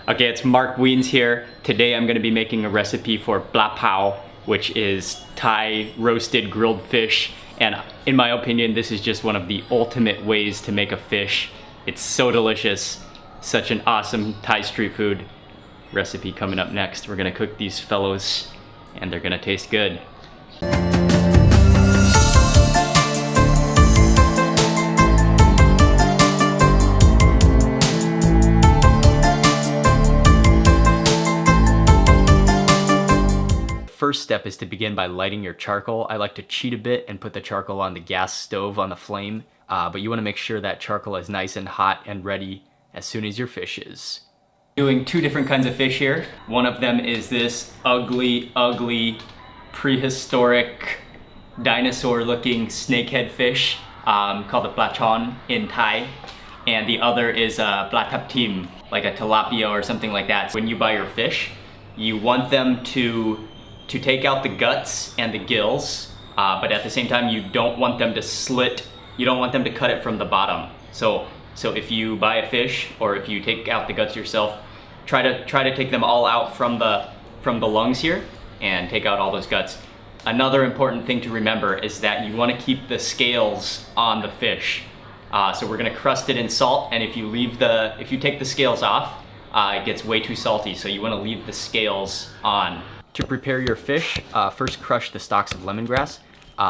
Okay, it's Mark Wiens here. Today I'm going to be making a recipe for Pla Pao, which is Thai roasted grilled fish. And in my opinion, this is just one of the ultimate ways to make a fish. It's so delicious. Such an awesome Thai street food recipe coming up next. We're going to cook these fellows and they're going to taste good. First step is to begin by lighting your charcoal. I like to cheat a bit and put the charcoal on the gas stove on the flame, but you want to make sure that charcoal is nice and hot and ready as soon as your fish is. Doing two different kinds of fish here. One of them is this ugly prehistoric dinosaur looking snakehead fish called the Pla Chon in Thai, and the other is Pla Tap Tim, like a tilapia or something like that. When you buy your fish, you want them to take out the guts and the gills, but at the same time you don't want them to slit, you don't want them to cut it from the bottom. So if you buy a fish or if you take out the guts yourself, try to take them all out from the lungs here and take out all those guts. Another important thing to remember is that you want to keep the scales on the fish. So we're going to crust it in salt, and if you take the scales off, it gets way too salty, so you want to leave the scales on. To prepare your fish, first crush the stalks of lemongrass.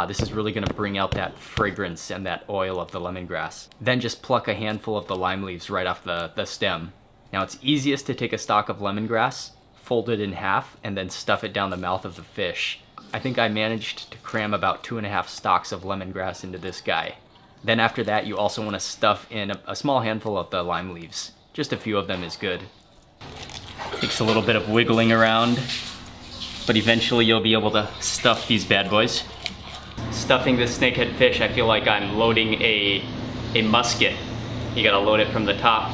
This is really going to bring out that fragrance and that oil of the lemongrass. Then just pluck a handful of the lime leaves right off the stem. Now it's easiest to take a stalk of lemongrass, fold it in half, and then stuff it down the mouth of the fish. I think I managed to cram about 2.5 stalks of lemongrass into this guy. Then after that, you also want to stuff in a small handful of the lime leaves. Just a few of them is good. Takes a little bit of wiggling around, but eventually you'll be able to stuff these bad boys. Stuffing this snakehead fish, I feel like I'm loading a musket. You gotta load it from the top.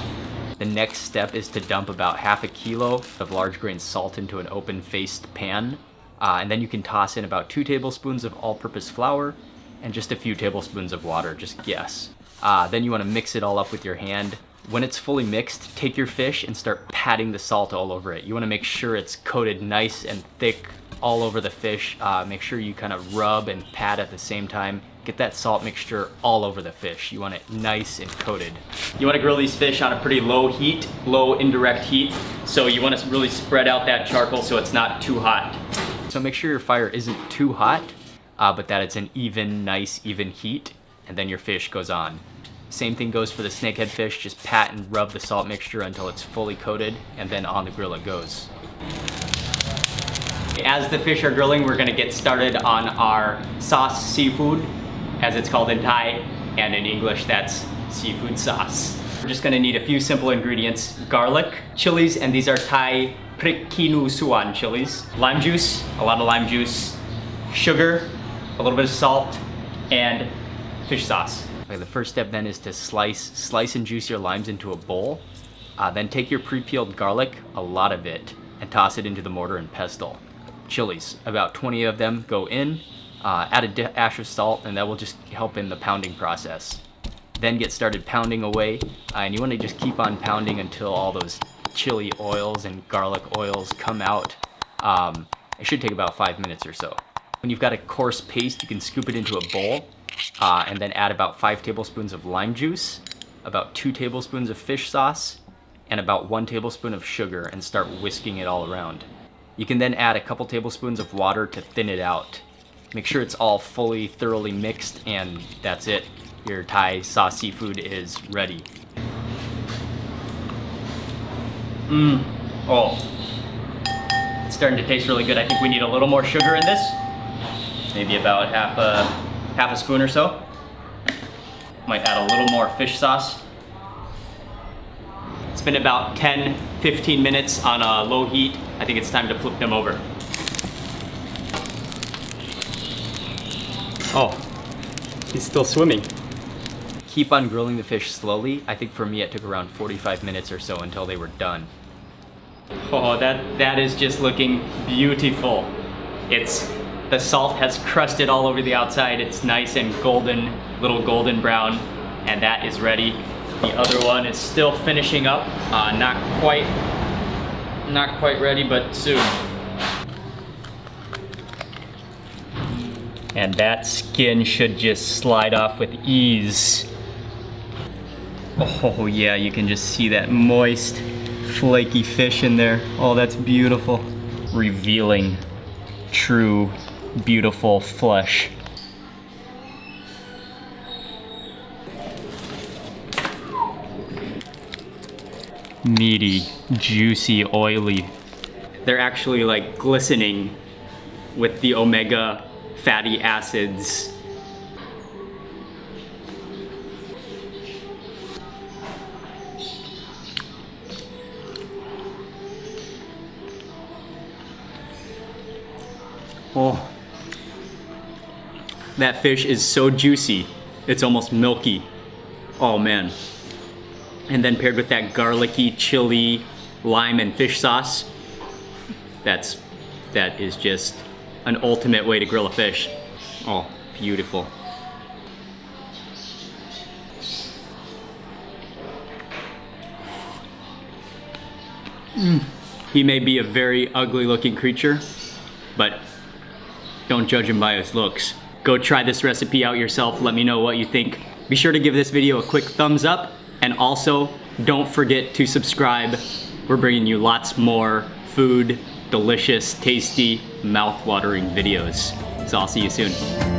The next step is to dump about ½ kilo of large grain salt into an open-faced pan. And then you can toss in about 2 tablespoons of all-purpose flour and just a few tablespoons of water, just guess. Then you wanna mix it all up with your hand. When it's fully mixed, take your fish and start patting the salt all over it. You want to make sure it's coated nice and thick all over the fish. Make sure you kind of rub and pat at the same time. Get that salt mixture all over the fish. You want it nice and coated. You want to grill these fish on a pretty low heat, low indirect heat. So you want to really spread out that charcoal so it's not too hot. So make sure your fire isn't too hot, but that it's an nice even heat, and then your fish goes on. Same thing goes for the snakehead fish. Just pat and rub the salt mixture until it's fully coated, and then on the grill it goes. As the fish are grilling, we're gonna get started on our sauce seafood, as it's called in Thai, and in English that's seafood sauce. We're just gonna need a few simple ingredients: garlic, chilies, and these are Thai prik kinu suan chilies, lime juice, a lot of lime juice, sugar, a little bit of salt, and fish sauce. Okay, the first step then is to slice and juice your limes into a bowl. Then take your pre-peeled garlic, a lot of it, and toss it into the mortar and pestle. Chilies, about 20 of them go in. Add a dash of salt, and that will just help in the pounding process. Then get started pounding away, and you want to just keep on pounding until all those chili oils and garlic oils come out. It should take about 5 minutes or so. When you've got a coarse paste, you can scoop it into a bowl. And then add about 5 tablespoons of lime juice, about 2 tablespoons of fish sauce, and about 1 tablespoon of sugar, and start whisking it all around. You can then add a couple tablespoons of water to thin it out. Make sure it's all thoroughly mixed, and that's it. Your Thai sauce seafood is ready. Oh, it's starting to taste really good. I think we need a little more sugar in this. Maybe about half a spoon or so. Might add a little more fish sauce. It's been about 10-15 minutes on a low heat. I think it's time to flip them over. Oh, he's still swimming. Keep on grilling the fish slowly. I think for me it took around 45 minutes or so until they were done. Oh, that is just looking beautiful. The salt has crusted all over the outside. It's nice and golden, little golden brown, and that is ready. The other one is still finishing up, not quite Not quite ready, but soon. And that skin should just slide off with ease. Oh yeah, you can just see that moist, flaky fish in there. Oh, that's beautiful. Revealing true, beautiful flesh. Meaty, juicy, oily. They're actually like glistening with the omega fatty acids. Oh, that fish is so juicy. It's almost milky. Oh man. And then paired with that garlicky, chili, lime, and fish sauce, that is just an ultimate way to grill a fish. Oh, beautiful. He may be a very ugly looking creature, but don't judge him by his looks. Go try this recipe out yourself. Let me know what you think. Be sure to give this video a quick thumbs up, and also don't forget to subscribe. We're bringing you lots more food, delicious, tasty, mouth-watering videos. So I'll see you soon.